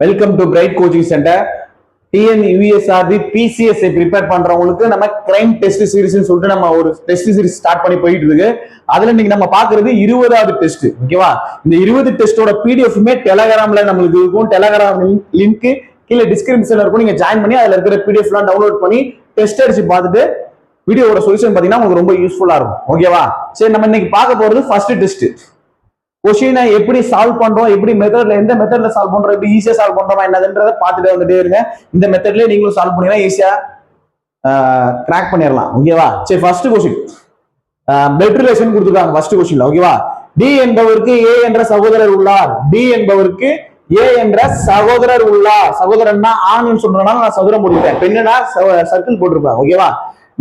Welcome to bright coaching centre. TNUSRB PCSI prepare பண்றவங்களுக்கு நம்ம crime test series சொல்லிட்டு நம்ம ஒரு டெஸ்ட் சீரிஸ் ஸ்டார்ட் பண்ணி போயிட்டு இருக்கு. அதுல இன்னைக்கு நம்ம பாக்குறது 20வது டெஸ்ட். ஓகேவா? இந்த 20 டெஸ்டோட பிடிஎஃப்மே டெலகிராம்ல நம்மளுக்கு இருக்கும். டெலகிராம் லிங்க் கீழே டிஸ்கிரிப்ஷன்ல இருக்கும். நீங்க ஜாயின் பண்ணி அதுல இருக்கிற பிடிஎஃப் எல்லாம் டவுன்லோட் பண்ணி டெஸ்ட் அடிச்சு பார்த்துட்டு வீடியோட சொல்யூஷன் பாத்தீங்கன்னா உங்களுக்கு ரொம்ப யூஸ்ஃபுல்லா இருக்கும். ஓகேவா? சரி, நம்ம இன்னைக்கு பார்க்க போறது ஃபர்ஸ்ட் டெஸ்ட். கொஸ்டினை எப்படி சால்வ் பண்றோம், எப்படி மெத்தட்ல எந்த மெத்தட்ல சால்வ் பண்றோம், எப்படி ஈஸியா சால்வ் பண்றோமா என்னதுன்றத பார்த்துட்டு வந்துட்டே இருங்க. இந்த மெத்தட்லயே நீங்களும் சால்வ் பண்ணீங்கன்னா ஈஸியா கிராக் பண்ணிடலாம். ஓகேவா? சரி, ஃபர்ஸ்ட் கொஸ்டின் பிளட் ரிலேஷன் கொடுத்துருக்காங்க ஃபர்ஸ்ட் கொஸ்டின்ல. ஓகேவா? டி என்பவருக்கு ஏ என்ற சகோதரர் உள்ளார். டி என்பவருக்கு ஏ என்ற சகோதரர் உள்ளார். சகோதரன்னா ஆண்னு சொல்றதுனால நான் சதுரம் போட்டுருக்கேன், பெண்ணுனா சர்க்கிள் போட்டிருப்பேன். ஓகேவா?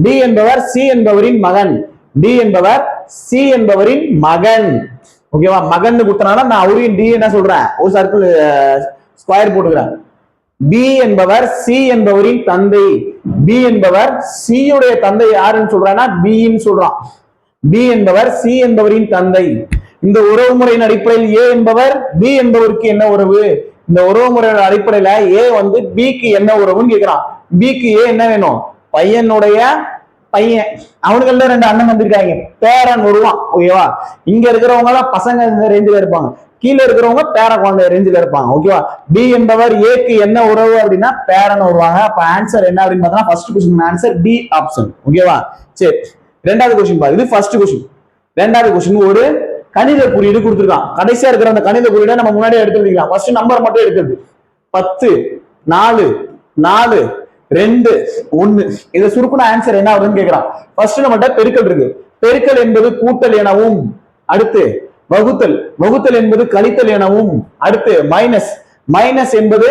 டி என்பவர் சி என்பவரின் மகன். டி என்பவர் சி என்பவரின் மகன். ஓகேவா? மகன் கொடுத்தனால நான் அவரையும் டி என்ன சொல்றேன், ஒரு சர்க்கிள் ஸ்கொயர் போட்டுக்கிறேன். பி என்பவர் சி என்பவரின் தந்தை. பி என்பவர் சி உடைய தந்தை யாருன்னு சொல்றான்னா பின்னு சொல்றான். பி என்பவர் சி என்பவரின் தந்தை. இந்த உறவு முறையின் அடிப்படையில் ஏ என்பவர் பி என்பவருக்கு என்ன உறவு? இந்த உறவு முறையின் அடிப்படையில ஏ வந்து பிக்கு என்ன உறவுன்னு கேட்கிறான். பிக்கு ஏ என்ன வேணும்? பையனுடைய பையன். அவனுக்கு ரெண்டு அண்ணன் வந்திருக்காங்க, பேரன் வருவான். ஓகேவா? இங்க இருக்கிறவங்க எல்லாம் பசங்க இந்த ரேஞ்சில இருப்பாங்க, கீழே இருக்கிறவங்க பேர குழந்தை ரேஞ்சில இருப்பாங்க. ஓகேவா? பி என்பவர் ஏக்கு என்ன உறவு அப்படின்னா பேரன் வருவாங்க. அப்ப ஆன்சர் என்ன அப்படின்னு பார்த்தா first question answer D option. ஓகேவா? சரி, ரெண்டாவது கொஸ்டின் பாரு. இது ஃபர்ஸ்ட் கொஸ்டின். ரெண்டாவது கொஸ்டின் ஒரு கணித குறியீடு கொடுத்துருக்கான். கடைசியா இருக்கிற அந்த கணித குறியீடை நம்ம முன்னாடியே எடுத்துக்கலாம். ஃபர்ஸ்ட் நம்பர் மட்டும் எடுக்கிறது 10 4 4 2 1. இதை சுருக்குன ஆன்சர் என்ன வருதுன்னு கேட்கிறான். ஃபர்ஸ்ட் நம்மகிட்ட பெருக்கல் இருக்கு. பெருக்கல் என்பது கூட்டல் எனவும், அடுத்து வகுத்தல். வகுத்தல் என்பது கழித்தல் எனவும், அடுத்து மைனஸ். மைனஸ் என்பது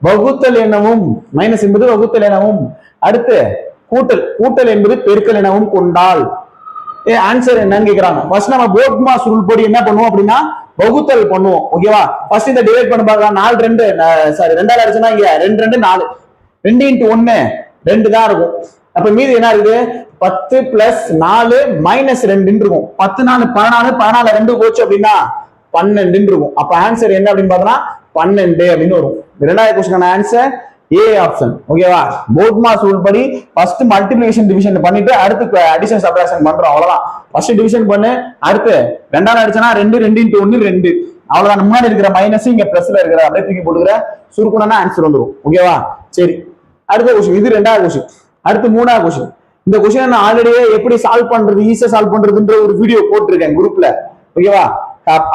வகுத்தல் எனவும், மைனஸ் என்பது வகுத்தல் எனவும், அடுத்து கூட்டல். கூட்டல் என்பது பெருக்கல் எனவும் கொண்டால் ஆன்சர் என்னன்னு கேக்குறாங்க. ஃபர்ஸ்ட் நம்ம போர்ட் மாஸ் ரூல் படி என்ன பண்ணுவோம் அப்படின்னா வகுத்தல் பண்ணுவோம். ஓகேவா? ஃபர்ஸ்ட் இந்த டிவைட் பண்ண பார்க்கலாம். 4 2 சாரி 2 அடிச்சுன்னா இங்க 2 2 4, 2 × 1 2 தான் இருக்கும். அப்ப மீதி என்ன இருக்குது? 10 + 4 - 2 இருக்கும். 10 4 14, 14 2 போச்சு அப்படின்னா 12 இருக்கும். அப்ப ஆன்சர் என்ன அப்படின்னு பார்த்தோம்னா 12 அப்படின்னு வரும். இரண்டாவது கொஸ்டின் ஆன்சர் ஏ ஆப்ஷன். ஓகேவா? போர்ட் மாஸ் ரூல் படி ஃபர்ஸ்ட் மல்டிப்ளிகேஷன் டிவிஷன் பண்ணிட்டு அடுத்து அடிஷன் சப்ட்ராக்ஷன் பண்றோம். அவ்வளவுதான். ஃபர்ஸ்ட் டிவிஷன் பண்ணு, அடுத்து ரெண்டாவது அடிச்சனா 2 2 × 1 2. அவ்வளவுதான். முன்னாடி இருக்கிற மைனஸ் இங்க பிளஸ்ல இருக்கிற அப்படியே தூக்கி போட்டுக்கிற சுருக்குனா ஆன்சர் வந்துடும். ஓகேவா? சரி, அடுத்த கொஸ்டின். இது ரெண்டாவது கொஸ்டின். அடுத்து மூணாவது கொஸ்டின். இந்த கொஸ்டின் நான் ஆல்ரெடியே எப்படி சால்வ் பண்றது, ஈஸியா சால்வ் பண்றதுன்ற ஒரு வீடியோ போட்டிருக்கேன் குரூப்ல. ஓகேவா?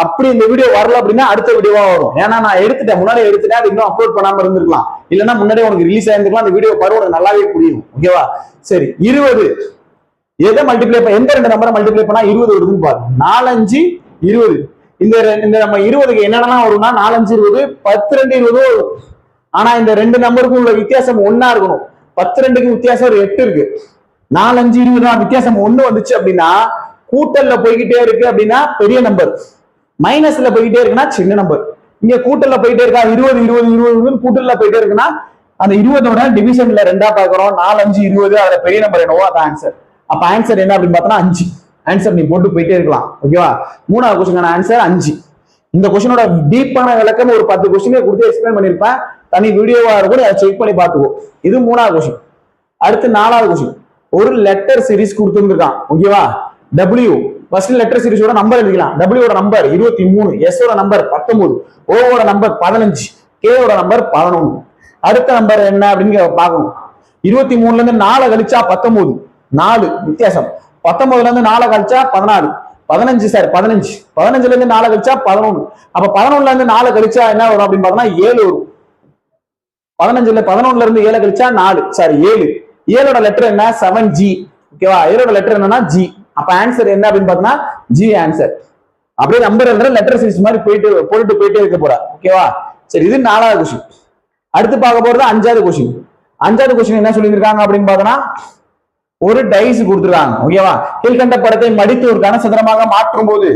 அப்படி இந்த வீடியோ வரல அப்படின்னா அடுத்த வீடியோவா வரும். ஏன்னா நான் எடுத்துட்டேன், முன்னாடி எடுத்துட்டேன், அது இன்னும் அப்லோட் பண்ணாம இருந்திருக்கலாம். இல்லைன்னா முன்னாடியே உனக்கு ரிலீஸ் ஆயிருந்துக்கலாம். அந்த வீடியோ பாரு, உனக்கு நல்லாவே புரியும். ஓகேவா? சரி, 20 எதை மல்டிப்ளை பண்ண, எந்த ரெண்டு நம்பரை மல்டிப்ளை பண்ணா 20 வருதுன்னு பாரு. 4 5 20. இந்த நம்ம 20க்கு என்னென்னலாம் வரும்னா 4 5 20, 10 2 20 வரும். ஆனா இந்த ரெண்டு நம்பருக்கும் உள்ள வித்தியாசம் 1 இருக்கணும். 10 2க்கு வித்தியாசம் ஒரு 8 இருக்கு. 4 5 20 தான் வித்தியாசம் 1 வந்துச்சு அப்படின்னா கூட்டல்ல போய்கிட்டே இருக்கு அப்படின்னா பெரிய நம்பர், மைனஸ்ல போய்கிட்டே இருக்குன்னா சின்ன நம்பர். இங்க கூட்டல்ல போயிட்டே இருக்கா 20 20 20 கூட்டல்ல போயிட்டே இருக்குன்னா அந்த 20ஓட டிவிஷன்ல 2ஆ பாக்குறோம். 4 5 20, அதுல பெரிய நம்பர் என்னவோ அது ஆன்சர். அப்ப ஆன்சர் என்ன அப்படின்னு பார்த்தோம்னா 5. ஆன்சர் நீ போட்டு போயிட்டே இருக்கலாம். ஓகேவா? மூணாவது கொஸ்டின் ஆன்சர் 5. இந்த கொஸ்டினோட டீப்பான விளக்கம் ஒரு 10 கொஸ்டினே கொடுத்து எக்ஸ்பிளைன் பண்ணிருப்பேன். தனி வீடியோவா இருக்கும், அதை செக் பண்ணி பார்த்துக்கோ. இது மூணாவது கொஸ்டின். அடுத்து நாலாவது கொஸ்டின். ஒரு லெட்டர் சீரிஸ் கொடுத்துருக்கான். ஓகேவா? W ஃபர்ஸ்ட் லெட்டர் சீரிஸோட நம்பர் எழுதிக்கலாம். W ஓட நம்பர் 23, S ஓட நம்பர் 19, O ஓட நம்பர் 15, K ஓட நம்பர் 11. அடுத்த நம்பர் என்ன அப்படின்னு பார்க்கணும். 23ல இருந்து 4 கழிச்சா 19, 4 வித்தியாசம். 19ல இருந்து 4 கழிச்சா 16, 15 சார் 15, 15ல இருந்து 4 கழிச்சா 11. அப்ப 11ல இருந்து 4 கழிச்சா என்ன வரும் அப்படின்னு பார்த்தோம்னா 7 வரும். 11ல இருந்து 7 கழிச்சா 4 சாரி 7. 7ஓட லெட்டர் என்ன? 7G. ஓகேவா? 7ஓட லெட்டர் என்னன்னா G. அப்ப ஆன்சர் என்ன அப்படின்னு பார்த்தோம்னா G ஆன்சர். அப்படியே நம்பர் எழுதுற லெட்டர் சீரிஸ் மாதிரி போட்டுட்டு போயிட்டே இருக்க போறா. ஓகேவா? சரி, இது நாலாவது கொஸ்டின். அடுத்து பார்க்க போறது அஞ்சாவது கொஸ்டின். அஞ்சாவது கொஸ்டின் என்ன சொல்லியிருக்காங்க அப்படின்னு பார்த்தோம்னா ஒரு டைஸ் கொடுத்துருக்காங்க. ஓகேவா? கீழ்கண்ட படத்தை மடித்து ஒரு கனசதுரமாக மாற்றும் போது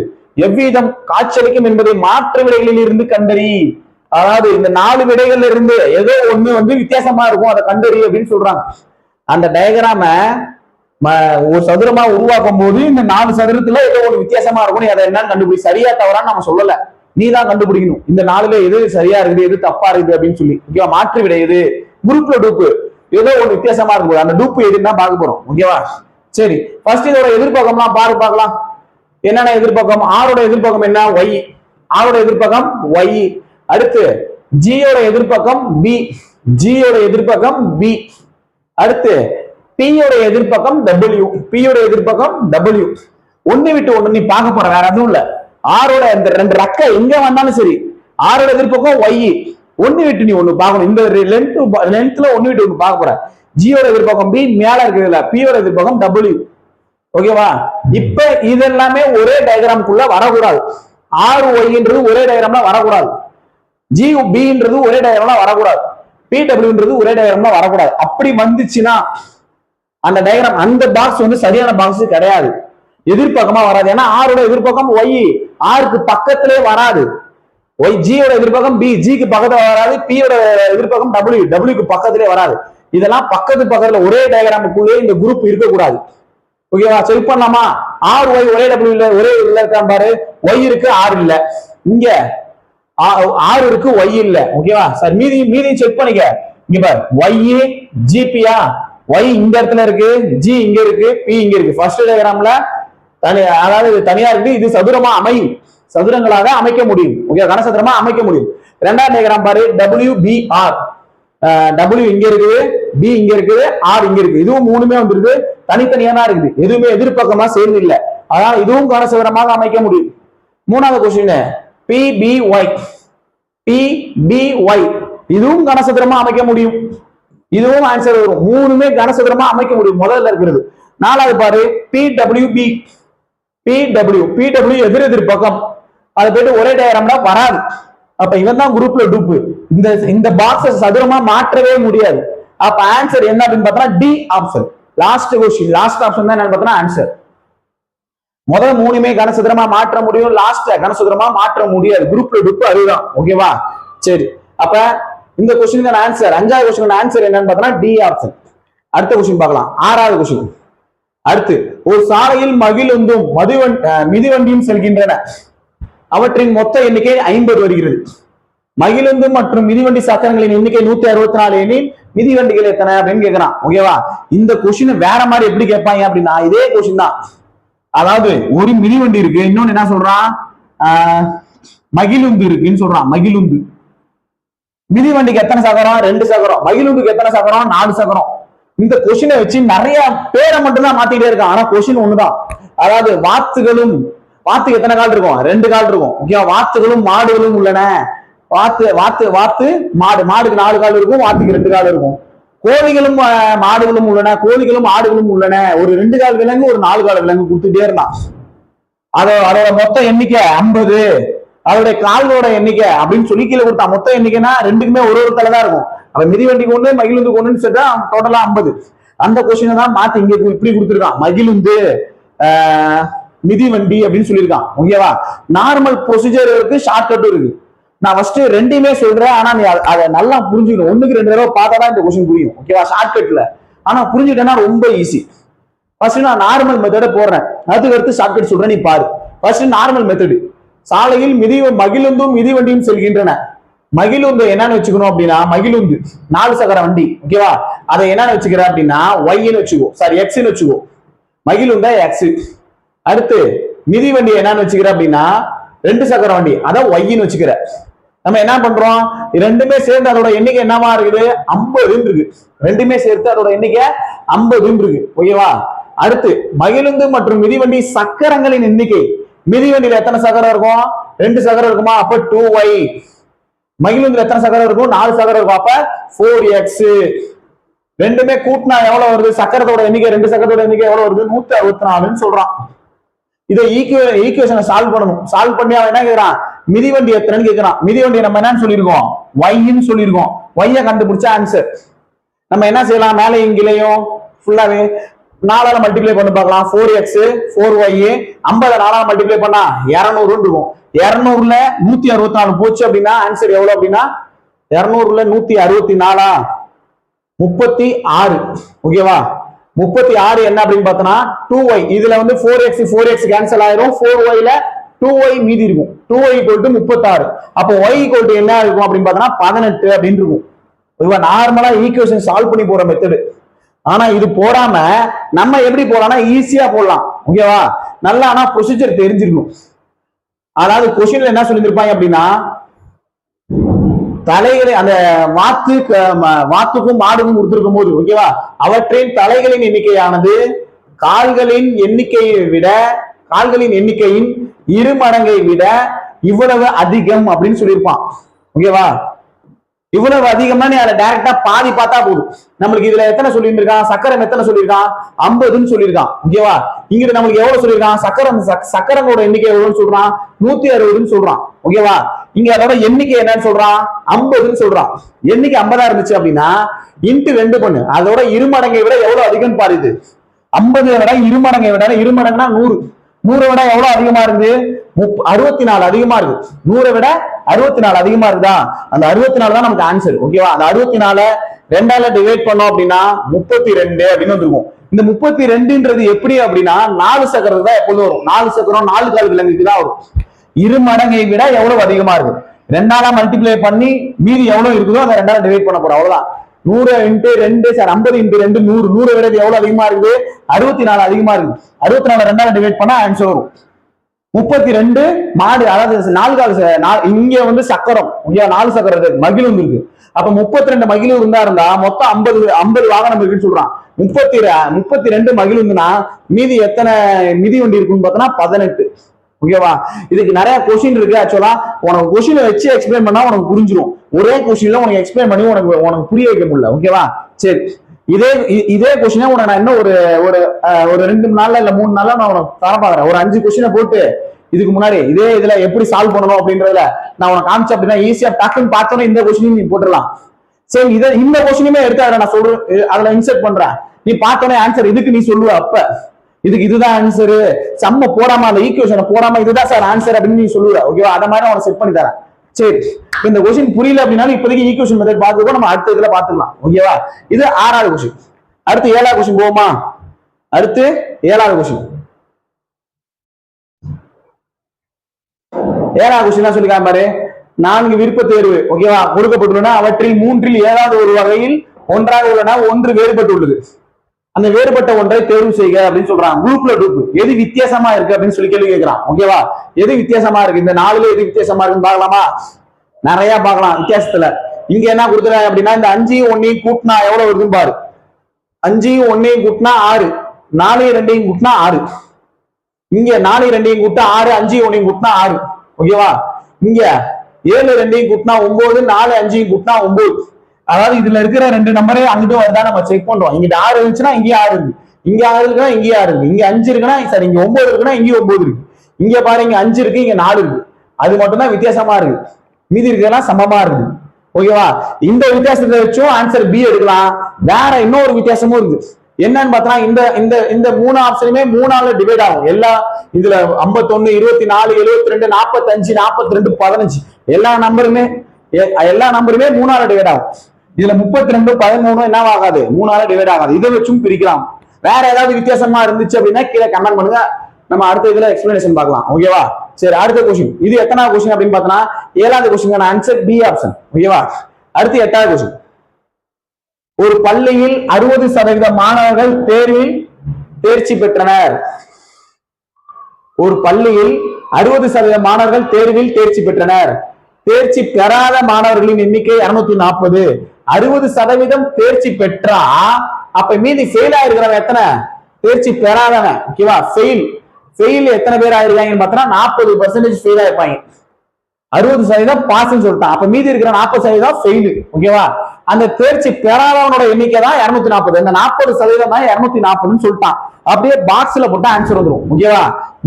எவ்விதம் காட்சியளிக்கும் என்பதை மாற்று விடைகளில் இருந்து கண்டறி. அதாவது இந்த 4 விடைகள்ல இருந்து ஏதோ ஒண்ணு வந்து வித்தியாசமா இருக்கும், அதை கண்டறி அப்படின்னு சொல்றாங்க. அந்த டயக்ராம ஒரு சதுரமா உருவாக்கும் போது இந்த 4 சதுரத்துல ஏதோ ஒரு வித்தியாசமா இருக்கும், அதை என்னன்னு கண்டுபிடி. சரியா தவறான்னு நம்ம சொல்லல, நீ தான் கண்டுபிடிக்கணும் இந்த நாலுல எது சரியா இருக்குது எது தப்பா இருக்குது அப்படின்னு சொல்லி. ஓகேவா? மாற்று விடை எது, குரூப்ல டூப்பு ஏதோ ஒரு வித்தியாசமா இருக்கும், அந்த டூப்பு எதுன்னு தான் பார்க்க போறோம். ஓகேவா? சரி, ஃபர்ஸ்ட் இதோட எதிர்பக்கம்லாம் பார்க்கலாம். என்னென்ன எதிர்பக்கம்? ஆரோட எதிர்பக்கம் என்ன? ஒய். ஆரோட எதிர்பக்கம் ஒய். அடுத்து ஜியோட எதிர்பக்கம் பி. ஜியோட எதிர்பக்கம் பி. அடுத்து பியோட எதிர்பக்கம் டபிள்யூ. பியோட எதிர்பக்கம் டபிள்யூ. ஒண்ணு விட்டு ஒண்ணு நீ பார்க்க போற, வேற எதுவும் இல்ல. ஆரோட இந்த ரெண்டு ரக்க எங்க வந்தாலும் சரி, ஆரோட எதிர்பக்கம் ஒய். ஒண்ணு விட்டு நீ ஒண்ணு பார்க்கணும். இந்த லென்த்ல ஒண்ணு விட்டு ஒண்ணு பார்க்க போற. ஜியோட எதிர்பக்கம் பி, மேல இருக்குதுல பியோட எதிர்பக்கம் டபிள்யூ. ஓகேவா? இப்ப இதெல்லாமே ஒரே டயக்ராம்குள்ள வரக்கூடாது. ஆர் ஒய்ன்றது ஒரே டயக்ராம்ல வரக்கூடாது. ஜி பின்றது ஒரே டயக்ராம்ல வரக்கூடாது. பி டபிள்யூன்றது ஒரே டயக்ராம்ல வரக்கூடாது. அப்படி வந்துச்சுன்னா அந்த டயக்ராம், அந்த பாக்ஸ் வந்து சரியான பாக்ஸ் கிடையாது, எதிர்பக்கமா வராது. ஏன்னா ஆரோட எதிர்பக்கம் ஒய், ஆருக்கு பக்கத்திலே வராது. ஒய் ஜியோட எதிர்பக்கம் பி, ஜிக்கு பக்கத்துல வராது. பியோட எதிர்பக்கம் டபிள்யூ, டபிள்யூக்கு பக்கத்திலே வராது. இதெல்லாம் பக்கத்துல ஒரே டயக்ராமுக்குள்ளே இந்த குரூப் இருக்கக்கூடாது. ஓகேவா? செக் பண்ணலாமா? ஆர் ஒய் ஒரே டபிள்யூ இல்ல, ஒரே இல்ல இருக்கான் பாரு. ஒய் இருக்கு, ஆர் இல்ல. இங்க ஆர் இருக்கு, ஒய் இல்ல. ஓகேவா சார்? மீதி செக் பண்ணிக்க. இங்க பாரு, ஒய் ஜிபியா, ஒய் இந்த இடத்துல இருக்கு, ஜி இங்க இருக்கு, பி இங்க இருக்கு. ஃபர்ஸ்ட் டயக்ராம்ல அதாவது தனியா இருக்கு, இது சதுரமா அமையும், சதுரங்களாக அமைக்க முடியும். ஓகே, கனசதுரமா அமைக்க முடியும். இரண்டாவது டயக்ராம் பாரு, டபிள்யூ பி ஆர். டபிள்யூ இங்க இருக்குது, பி இங்க இருக்குது, ஆர் இங்க இருக்கு. இதுவும் மூணுமே வந்துருக்கு, தனித்தனியா தான் இருக்குது, எதுவுமே எதிர்பக்கமா சேர்ந்து இல்ல. அதனால இதுவும் கனசதுரமாக அமைக்க முடியும். மூணாவது question, B B Y. B B Y இதுவும் கனசதுரமா அமைக்க முடியும். இதுவும் ஆன்சர் வரும். மூணுமே கனசதுரமா அமைக்க முடியும் முதல்ல இருக்கிறது. நாலாவது பாரு, B W B. B W எதிர் எதிர்பக்கம், அது போயிட்டு ஒரே டயக்ராம்ல வராது. அப்ப இவன் தான் குரூப்ல டூப்பு. இந்த பாக்ஸ் சதுரமா மாற்றவே முடியாது. அப்ப ஆன்சர் என்ன அப்படின்னு பார்த்தா D option. Last question, last option தான் என்னன்னு பார்த்தா ஆன்சர். முதல் மூணுமே கனசதுரமா மாற்ற முடியும், லாஸ்ட் கனசதுரமா மாற்ற முடியாது. குரூப்ல டூப்பு அதுதான். ஓகேவா? சரி, அப்ப இந்த கொஸ்டினுக்கு ஆன்சர், அஞ்சாவது கொஸ்டின் ஆன்சர் என்னன்னு பார்த்தா டி ஆப்ஷன். அடுத்த கொஸ்டின் பார்க்கலாம். ஆறாவது கொஸ்டின். அடுத்து, ஒரு சாலையில் மகிழுந்தும் மிதிவண்டியும் செல்கின்றன, அவற்றின் மொத்த எண்ணிக்கை 50 வருகிறது. மகிழுந்து மற்றும் மிதிவண்டி சக்கரங்களின் எண்ணிக்கை 164 எனில் மிதிவண்டிகள் எத்தனை அப்படின்னு கேட்கிறான். ஓகேவா? இந்த கொஸ்டின் வேற மாதிரி எப்படி கேட்பாங்க அப்படின்னா, இதே கொஸ்டின் தான். அதாவது ஒரு மிதிவண்டி இருக்கு, இன்னொன்னு என்ன சொல்றான், மகிழுந்து இருக்குன்னு சொல்றான். மகிழுந்து, மிதிவண்டிக்கு எத்தனை சக்கரம்? 2 சக்கரம். மகிழுந்துக்கு எத்தனை சக்கரம்? 4 சக்கரம். இந்த கொஸ்டினை வச்சு நிறைய பேரை மட்டும் தான் மாத்திட்டே இருக்கான். ஆனா கொஸ்டின் ஒண்ணுதான். அதாவது வாத்துக்கு எத்தனை கால் இருக்கும்? 2 கால் இருக்கும். ஓகேவா? வாத்துகளும் மாடுகளும் உள்ளன. மாடுக்கு 4 கால் இருக்கும், வாத்துக்கு 2 கால் இருக்கும். கோழிகளும் மாடுகளும் உள்ளன, கோழிகளும் ஆடுகளும் உள்ளன. ஒரு 2 கால் விலங்கு, ஒரு 4 கால் விலங்கு கொடுத்துட்டே இருந்தான். அதோட மொத்த எண்ணிக்கை 50, அதோடைய கால்களோட எண்ணிக்கை அப்படின்னு சொல்லி கீழே கொடுத்தா. மொத்த எண்ணிக்கைனா ரெண்டுக்குமே ஒரு தலை தான் இருக்கும். அப்ப மிதிவண்டிக்கு ஒண்ணு, மகிழுந்துக்கு ஒண்ணுன்னு சொல்லிட்டா டோட்டலா 50. அந்த கொஸ்டினை தான் மாத்தி இங்க இப்படி கொடுத்துருக்கான். மகிழுந்து மிதிவண்டி அப்படின்னு சொல்லியிருக்கான். ஓகேவா? நார்மல் ப்ரொசீஜர் இருக்கு, ஷார்ட் கட்டும் இருக்கு. நான் ஃபர்ஸ்ட் ரெண்டையுமே சொல்றேன், ஆனா நீ அதை நல்லா புரிஞ்சுக்கணும். 1க்கு 2 தடவை பார்த்தாதான் இந்த கொஸ்டின் புரியும். ஓகேவா? ஷார்ட் கட்ல. ஆனா புரிஞ்சுட்டேன்னா ரொம்ப ஈஸி. ஃபர்ஸ்ட் நான் நார்மல் மெத்தட போடுறேன், அதுக்கு அடுத்து ஷார்ட் கட் சொல்றேன், நீ பாரு. First normal method. சாலையில் மகிழுந்தும் மிதிவண்டியும் செல்கின்றன. மகிழுந்து என்னன்னு வச்சுக்கணும் அப்படின்னா, மகிழுந்து 4 சக்கர வண்டி. ஓகேவா? அதை என்னன்னு வச்சுக்கிற அப்படின்னா ஒய்ன்னு வச்சுக்கோ, சாரி எக்ஸ்ன்னு வச்சுக்கோ. மகிழுந்தா எக்ஸ். அடுத்து மிதிவண்டி என்னன்னு வச்சுக்கிற அப்படின்னா 2 சக்கர வண்டி, அதான் ஒய்ன்னு வச்சுக்கிற. நம்ம என்ன பண்றோம், ரெண்டுமே சேர்ந்து அதோட எண்ணிக்கை என்னவா இருக்குது? 50 இருக்கு. ரெண்டுமே சேர்த்து அதோட எண்ணிக்கை 50 இருக்கு. ஓகேவா? அடுத்து மகிழுந்து மற்றும் மிதிவண்டி சக்கரங்களின் எண்ணிக்கை. மிதிவண்டியில எத்தனை சக்கரம் இருக்கும்? 2 சக்கரம் இருக்குமா? அப்ப 2y. மகிழுந்துல எத்தனை சக்கரம் இருக்கும்? 4 சக்கரம் இருக்கும். அப்ப 4x. ரெண்டுமே கூட்டினா எவ்வளவு வருது? சக்கரத்தோட எண்ணிக்கை, 2 சக்கரத்தோட எண்ணிக்கை எவ்வளவு வருது? 164 சொல்றான். இதை ஈக்குவேஷனை சால்வ் பண்ணணும். சால்வ் பண்ணி அவன் என்ன கேட்கிறான்? மிதிவண்டி எத்தனைன்னு கேட்கிறான். மிதிவண்டி நம்ம என்னன்னு சொல்லியிருக்கோம்? ஒய்ன்னு சொல்லியிருக்கோம். ஒய்யை கண்டுபிடிச்சா ஆன்சர். நம்ம என்ன செய்யலாம்? மேலே இங்கிலையும் ஃபுல்லாவே 4ஆல மல்டிப்ளை பண்ணி பார்க்கலாம். 4x 4y 50 4ஆல மல்டிப்ளை பண்ணா 200 இருக்கும். 200ல 164 போச்சு அப்படின்னா ஆன்சர் எவ்வளவு அப்படின்னா 200ல 164 36. ஓகேவா? 36 என்ன அப்படின்னு பார்த்தோம்னா 2y. இதுல வந்து 4x கேன்சல் ஆயிரும். 4y ல 2y மீதி இருக்கும். 2y = 36. அப்போ y = என்ன இருக்கும் அப்படின்னு பார்த்தோம்னா 18 அப்படின்னு இருக்கும். நார்மலா ஈக்குவேஷன் சால்வ் பண்ணி போற மெத்தடு. ஆனா இது போடாம நம்ம எப்படி போடலாம்னா ஈஸியா போடலாம். ஓகேவா? நல்லா ஆனா ப்ரொசீஜர் தெரிஞ்சிருக்கும். அதாவது கொஸ்டின்ல என்ன சொல்லியிருப்பாங்க அப்படின்னா, தலைகளை அந்த வாத்துக்கும் மாடுக்கும் கொடுத்திருக்கும் போது, ஓகேவா, அவற்றின் தலைகளின் எண்ணிக்கையானது கால்களின் எண்ணிக்கையின் 2 மடங்கை விட இவ்வளவு அதிகம் அப்படின்னு சொல்லியிருப்பான். ஓகேவா? இவ்வளவு அதிகமா நீ அதை டைரக்டா பாதி பார்த்தா போதும். நம்மளுக்கு இதுல எத்தனை சொல்லியிருக்கான்? சக்கரம் எத்தனை சொல்லியிருக்கான்? 50ன்னு சொல்லியிருக்கான். ஓகேவா? இங்க நம்மளுக்கு எவ்வளவு சொல்லியிருக்கான்? சக்கரங்களோட எண்ணிக்கை எவ்வளவுன்னு சொல்றான்? 160ன்னு சொல்றான். ஓகேவா? இங்க அதோட எண்ணிக்கை என்னன்னு சொல்றான்? 50ன்னு சொல்றான். எண்ணிக்கை 50 இருந்துச்சு அப்படின்னா இன்ட்டு 2 பண்ணு, அதோட 2 மடங்கை விட எவ்வளவு அதிகம் பாருது. 50 விட 2 மடங்கை விட 2 மடங்குனா 100. 100 விட எவ்வளவு அதிகமா இருக்குது? 64 அதிகமா இருக்கு. 100 விட 64 அதிகமா இருக்குதா? அந்த 64 தான் நமக்கு ஆன்சர். ஓகேவா? அந்த 64 2ஆல டிவைட் பண்ணோம் அப்படின்னா 32 அப்படின்னு வந்துருக்கும். இந்த 32ன்றது எப்படி அப்படின்னா 4 சக்கரம் தான் எப்போதும் வரும். 4 சக்கரம் 4 கால் விலங்குக்கு தான் வரும். 2 மடங்கை விட எவ்வளவு அதிகமா இருக்கு. 2ஆல மல்டிப்ளை பண்ணி மீதி எவ்வளவு இருக்குதோ அதை 2ஆல டிவைட் பண்ண போறோம். அவ்வளவுதான். 100 × 2 சார் 50 × 2 100. 100 விட எவ்வளவு அதிகமா இருக்குது? 64 அதிகமா இருக்கு. 64 2ஆல டிவைட் பண்ணா ஆன்சர் வரும் 32. மாடு, அதாவது 4 கால், இங்க வந்து சக்கரம், 4 சக்கரம் மகிழுந்து இருக்கு. அப்ப 32 மகிழுந்து இருந்தா மொத்தம் 50 வாகனம் இருக்குன்னு சொல்றான். 32 மகிழுந்துனா மீதி எத்தனை மிதி வண்டி இருக்குன்னு பார்த்தோம்னா 18. ஓகேவா? இதுக்கு நிறைய கொஸ்டின் இருக்கு. ஆக்சுவலா உனக்கு கொஸ்டினை வச்சு எக்ஸ்பிளைன் பண்ணா உனக்கு புரிஞ்சிடும். ஒரே கொஸ்டின்ல உனக்கு எக்ஸ்பிளைன் பண்ணி உனக்கு புரிய வைக்க முடியல. ஓகேவா? சரி, இதே கொஸ்டினை உனக்கு நான் இன்னும் ஒரு 2 நாள்ல இல்ல 3 நாள்ல நான் உனக்கு தர பாக்குறேன். ஒரு 5 கொஸ்டினை போட்டு இதுக்கு முன்னாடி இதே இதுல எப்படி சால்வ் பண்ணணும் அப்படின்றதுல நான் உனக்கு காமிச்சேன் அப்படின்னா ஈஸியா டக்குன்னு பார்த்தோன்னே இந்த கொஸ்டினையும் நீ போட்டுடலாம். சரி, இந்த கொஸ்டினுமே எடுத்து நான் சொல்றேன், அதுல இன்சர்ட் பண்றேன். நீ பார்த்தோன்னே ஆன்சர் இதுக்கு நீ சொல்லுவ. அப்ப இதுதான் ஆன்சரு. சம்ம போடாம அந்த ஈக்குவேஷனை போடாம இதுதான் சார் ஆன்சர் அப்படின்னு நீ சொல்லுவ. ஓகேவா? அத மாதிரி உனக்கு செட் பண்ணி தரேன். சரி, இந்த கொஸ்டின் புரியல அப்படின்னாலும் இப்போதைக்கு ஈக்குவேஷன் மெத்தட் பார்த்துக்கோ, நம்ம அடுத்த இதுல பாத்துக்கலாம். ஓகேவா? இது 6வது கொஸ்டின். அடுத்து 7வது கொஸ்டின் போவோமா? அடுத்து 7வது கொஸ்டின். 7வது கொஸ்டின் சொல்லிக்காம பாரு. 4 விருப்ப தேர்வு, ஓகேவா, கொடுக்கப்பட்டுள்ளன. அவற்றில் 3ல் ஏதாவது ஒரு வகையில் ஒன்றாக உள்ளன, ஒன்று வேறுபட்டுள்ளது. அந்த வேறுபட்ட ஒன்றை தேர்வு செய்க அப்படின்னு சொல்றான். குரூப்ல குரூப் எது வித்தியாசமா இருக்கு அப்படின்னு சொல்லி கேள்வி கேட்கிறான். ஓகேவா? எது வித்தியாசமா இருக்கு? இந்த 4ல எது வித்தியாசமா இருக்குன்னு பார்க்கலாமா? நிறைய பார்க்கலாம் வித்தியாசத்துல. இங்க என்ன கொடுத்துறாங்க அப்படின்னா, இந்த 5யும் 1யும் கூட்டினா எவ்வளவு வருதுன்னு பாரு. 5யும் 1யும் கூட்டினா 6, 4யும் 2யும் கூட்டினா 6. இங்க 4யும் 2யும் கூட்டினா 6, 5யும் 1யும் கூட்டினா 6. ஓகேவா? இங்க 7 2யும் கூட்டினா 9, 4 5யும் கூட்டினா 9. அதாவது இதுல இருக்கிற 2 நம்பரே அங்கிட்டும் வருதா நம்ம செக் பண்றோம். இங்கிட்ட 6 இருந்துச்சுன்னா இங்கே 6 இருக்கு, இங்க 6 இருக்குன்னா இங்கே 6 இருக்கு, இங்க 5 இருக்குன்னா சரி இங்க 9 இருக்குன்னா இங்கே 9 இருக்கு. இங்க பாரு, இங்க 5 இருக்கு, இங்க 4 இருக்கு. அது மட்டும் தான் வித்தியாசமா இருக்கு, மீதி இருக்கிறதெல்லாம் சமமா இருக்கு. ஓகேவா? இந்த வித்தியாசத்தை வச்சும் ஆன்சர் பி எடுக்கலாம். வேற இன்னொரு வித்தியாசமும் இருக்கு. என்னன்னு பார்த்தா இந்த 3 ஆப்ஷனுமே 3ஆல டிவைட் ஆகும். எல்லா இதுல 51, 24, 72, 45, 42, 15 எல்லா நம்பருமே 3ஆல டிவைட் ஆகும். இதுல 32, 13 என்ன ஆகாது? 3ஆல டிவைட் ஆகாது. இதை வச்சும் பிரிக்கலாம். வேற ஏதாவது வித்தியாசமா இருந்துச்சு அப்படின்னா கீழே கமெண்ட் பண்ணுங்க, நம்ம அடுத்த இதுல எக்ஸ்பிளனேஷன் பார்க்கலாம். ஓகேவா? சரி, அடுத்த கொஸ்டின். இது எத்தனாவது கொஸ்டின் அப்படின்னு பார்த்தோம்னா 7வது கொஸ்டின் ஆன்சர் பி ஆப்ஷன். ஓகேவா? அடுத்து 8வது கொஸ்டின். ஒரு பள்ளியில் 60% மாணவர்கள் தேர்வில் தேர்ச்சி பெற்றனர். ஒரு பள்ளியில் 60% மாணவர்கள் தேர்வில் தேர்ச்சி பெற்றனர். தேர்ச்சி பெறாத மாணவர்களின் எண்ணிக்கை 240. 60% தேர்ச்சி பெற்றா அப்ப மீதி ஃபெயில் ஆயிருக்கிறவன் எத்தனை? தேர்ச்சி பெறாதவன். ஓகேவா? ஃபெயில் எத்தனை பேர் ஆயிருக்காங்கன்னு பார்த்தா 40% ஃபெயில் ஆயிருப்பாங்க. 60% பாஸ்ன்னு சொல்லிட்டான். அப்ப மீதி இருக்கிற 40% ஃபெயில். ஓகேவா? அந்த தேர்ச்சி பெறாதவனோட எண்ணிக்கை தான் 240. இந்த 40% தான் 240ன்னு சொல்லிட்டான். அப்படியே பாக்ஸ்ல போட்டா ஆன்சர் வந்துடும். ஓகேவா?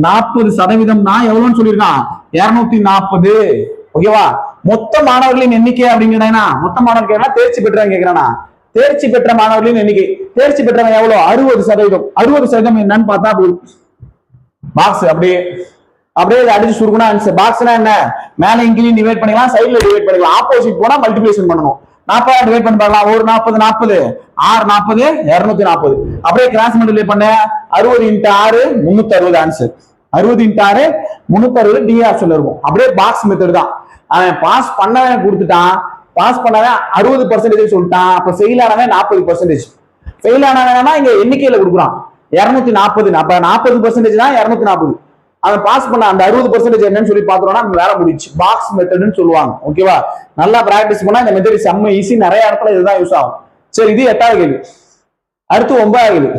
40% தான் எவ்வளவுன்னு சொல்லியிருக்கான்? 240. ஓகேவா? மொத்த மாணவர்களின் எண்ணிக்கை அப்படிங்கிறா, மொத்த மாணவர்கள் தேர்ச்சி பெற்றவங்க கேட்கிறானா? தேர்ச்சி பெற்ற மாணவர்களின் எண்ணிக்கை, தேர்ச்சி பெற்றவங்க எவ்வளவு? 60%. 60% என்னன்னு பார்த்தா பாக்ஸ் அப்படியே அடிச்சு சுருக்கணும் ஆன்சர். பாக்ஸ்னா என்ன? மேல இங்கிலீஷ் டிவைட் பண்ணிக்கலாம், சைடுல டிவைட் பண்ணிக்கலாம். ஆப்போசிட் போனா மல்டிபிளிகேஷன் பண்ணணும். 40 டிவைட் பண்ணி பார்க்கலாம். ஒரு 40 40, 6 40, 240. அப்படியே கிராஸ் மல்டிப்ளை பண்ண 60 × 6 360 ஆன்சர். 60 × 6 360 டி ஆப்ஷன்ல இருக்கும். அப்படியே பாக்ஸ் மெத்தட் தான். அவன் பாஸ் பண்ணவன் கொடுத்துட்டான், பாஸ் பண்ணவன் 60% சொல்லிட்டான், அப்ப ஃபெயில் ஆனவன் 40%. ஃபெயில் ஆனவனா இங்க எண்ணிக்கையில கொடுக்குறான் 240. அப்ப 40% தான் 240. அவன் பாஸ் பண்ண அந்த 60% என்னன்னு சொல்லி பாக்குறோம்னா வேலை முடிச்சு. பாக்ஸ் மெத்தட்னு சொல்லுவாங்க. ஓகேவா? நல்லா பிராக்டிஸ் பண்ணா இந்த மெத்தட் செம்ம ஈஸி. நிறைய இடத்துல இதுதான் யூஸ் ஆகும். சரி, இது 8வது கேள்வி. அடுத்து 9வது கேள்வி.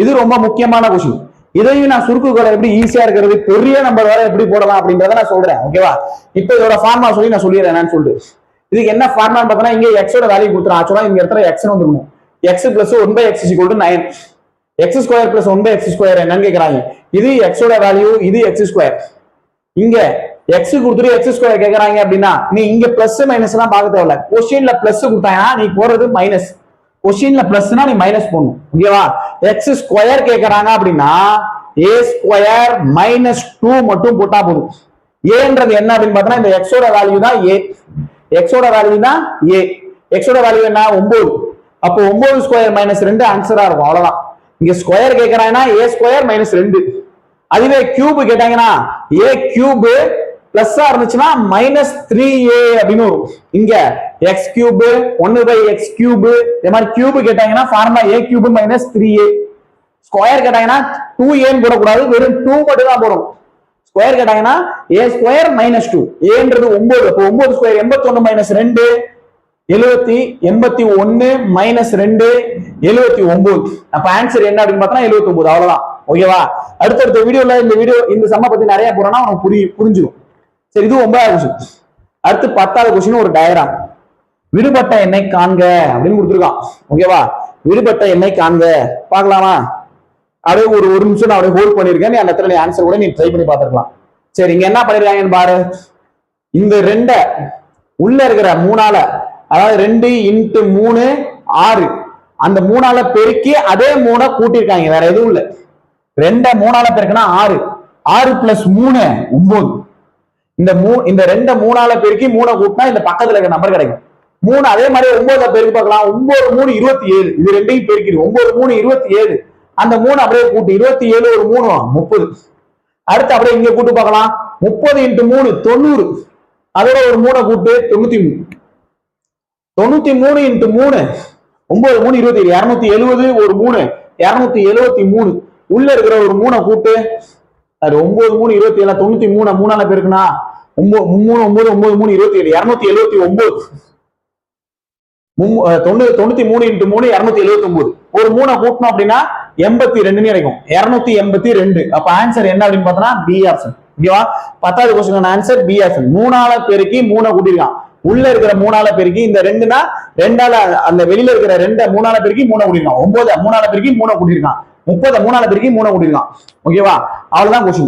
இது ரொம்ப முக்கியமான கொஸ்டின். இதையும் நான் சுருக்குகளை எப்படி ஈஸியா இருக்கிறது, பெரிய நம்பர் வேற எப்படி போடலாம் அப்படின்றத நான் சொல்றேன். ஓகேவா? இப்ப இதோட ஃபார்முலா சொல்லி நான் சொல்லிடுறேன் என்னன்னு சொல்லிட்டு. இதுக்கு என்ன ஃபார்முலான்னு பார்த்தா இங்க எக்ஸோட வேல்யூ கொடுத்துறேன். ஆக்சுவலா இந்த இடத்துல எக்ஸ் வந்துருக்கும். X plus 1/x = 9. X square plus 1/x square என்னன்னு கேட்கறாங்க. இது எக்ஸோட வேல்யூ, இது எக்ஸ் ஸ்கொயர். இங்க எக்ஸ் கொடுத்துட்டு எக்ஸ் ஸ்கொயர் கேட்கறாங்க அப்படின்னா நீ இங்க பிளஸ் மைனஸ் எல்லாம் பார்க்க தேவையில்ல. கொஸ்டின்ல பிளஸ் கொடுத்தாங்கன்னா நீ போறது மைனஸ். கொஸ்டின்ல பிளஸ்னா நீ மைனஸ் போடணும். ஓகேவா? எக்ஸ் ஸ்கொயர் கேட்கறாங்க அப்படின்னா ஏ ஸ்கொயர் -2 மட்டும் போட்டா போதும். ஏன்றது என்ன அப்படின்னு பார்த்தா இந்த எக்ஸோட வேல்யூ தான் ஏ. எக்ஸோட வேல்யூ தான் ஏ. எக்ஸோட வேல்யூ என்ன 9. அப்போ 9 ஸ்கொயர் -2 ஆன்சரா இருக்கும். அவ்வளவுதான். இங்க ஸ்கொயர் கேட்கறாங்கன்னா ஏ ஸ்கொயர் -2. அதுவே கியூப் கேட்டாங்கன்னா ஏ கியூப் பிளஸ் இருந்துச்சுன்னா -3a அப்படின்னு வரும். இங்க எக்ஸ் கியூப் 1/x கியூப் இந்த மாதிரி கியூப் கேட்டாங்கன்னா formula a cube -3a. Square கேட்டாங்கன்னா 2a போடக்கூடாது, வெறும் 2 மட்டும் தான் போடும். ஸ்கொயர் கேட்டாங்கன்னா a ஸ்கொயர் -2. ஏன்றது 9. அப்போ 9 ஸ்கொயர் 81 -2 71 -2 79. அப்ப ஆன்சர் என்ன அப்படின்னு பார்த்தா 79. அவ்வளவுதான். ஓகேவா? அடுத்த வீடியோல இந்த சம்ம பத்தி நிறைய போறோம்னா உனக்கு புரிஞ்சிடும். சரி, இது 9வது கொஸ்டின். அடுத்து 10வது கொஸ்டின் ஒரு டயக்ராம். விடுபட்ட எண்ணை காண்க அப்படின்னு கொடுத்துருக்கான். ஓகேவா? விடுபட்ட எண்ணை காண்க பார்க்கலாமா? அப்படியே ஒரு நிமிஷம் நான் அப்படியே ஹோல்ட் பண்ணிருக்கேன். நீ அந்த இடத்துல நீ ஆன்சர் கூட நீ ட்ரை பண்ணி பார்த்துக்கலாம். சரி, இங்க என்ன பண்ணிருக்காங்கன்னு பாரு. இந்த 2 உள்ள இருக்கிற 3ஆல, அதாவது 2 × 3 6, அந்த 3ஆல பெருக்கி அதே 3 கூட்டியிருக்காங்க. வேற எதுவும் இல்ல. 2 3ஆல பெருக்கினா 6, 6 + 3 9. இந்த 2 3ஆல பெருக்கி 3 கூட்டினா இந்த பக்கத்துல இருக்க நம்பர் கிடைக்கும். 3 அதே மாதிரி 9 பெருக்கி பார்க்கலாம். 9 3 27. இது ரெண்டையும் பெருக்கிடு. 9 3 27. அந்த 3 அப்படியே கூட்டி 27 ஒரு 3 30. அடுத்து அப்படியே இங்க கூட்டு பார்க்கலாம். 30 × 3 90. அதோட ஒரு 3 கூட்டு 93. 93 × 3 9 3 27. 270 ஒரு 3 273. உள்ள இருக்கிற ஒரு 3 கூட்டு 9 3 27. 93 3ஆல பெருக்குனா 9 3 9 9 3 27 279. 93 × 3 279. ஒரு 3 கூட்டணும் அப்படின்னா 82 கிடைக்கும். 282. அப்ப ஆன்சர் என்ன அப்படின்னு பார்த்தா பி ஆப்ஷன். ஓகேவா? 10வது क्वेश्चन ஆன்சர் பி ஆப்ஷன். 3ஆல பெருக்கி 3 கூட்டிருக்கான். உள்ள இருக்கிற 3ஆல பெருக்கி இந்த 2னா 2ஆல அந்த வெளியில இருக்கிற 2 3ஆல பெருக்கி 3 கூட்டிருக்கான். 9 3ஆல பெருக்கி 3 கூட்டிருக்கான். 30 3ஆல பெருக்கி 3 கூட்டிருக்கான். ஓகேவா? அவ்வளவுதான் क्वेश्चन.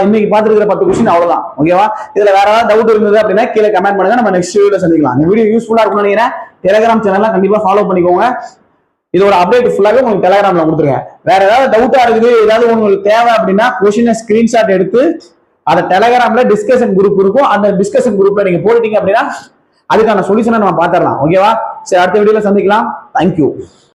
இன்னைக்கு பாத்துக்கிற 10 क्वेश्चन அவ்வளவுதான். ஓகேவா? இதுல வேற ஏதாவது டவுட் இருந்தது அப்படின்னா கீழே கமெண்ட் பண்ணுங்க. நம்ம நெக்ஸ்ட் வீடியோல சந்திக்கலாம். இந்த வீடியோ யூஸ்ஃபுல்லா இருக்கும்னு நினைக்கிறேன். டெலிகிராம் சேனல்ல கண்டிப்பா ஃபாலோ பண்ணிக்கோங்க. இதோட அப்டேட் ஃபுல்லாவே உங்களுக்கு டெலிகிராம்ல கொடுத்துருக்கேன். வேற ஏதாவது டவுட்டா இருக்குது, ஏதாவது உங்களுக்கு தேவை அப்படின்னா क्वेश्चन ஸ்கிரீன்ஷாட் எடுத்து அதை டெலிகிராம்ல டிஸ்கஷன் குரூப் இருக்கும். அந்த டிஸ்கஷன் குரூப்ல நீங்க போயிட்டீங்க அப்படின்னா அதுக்கான சொல்யூஷனை நம்ம பாத்திரலாம். ஓகேவா? சரி, அடுத்த வீடியோல சந்திக்கலாம். தேங்க்யூ.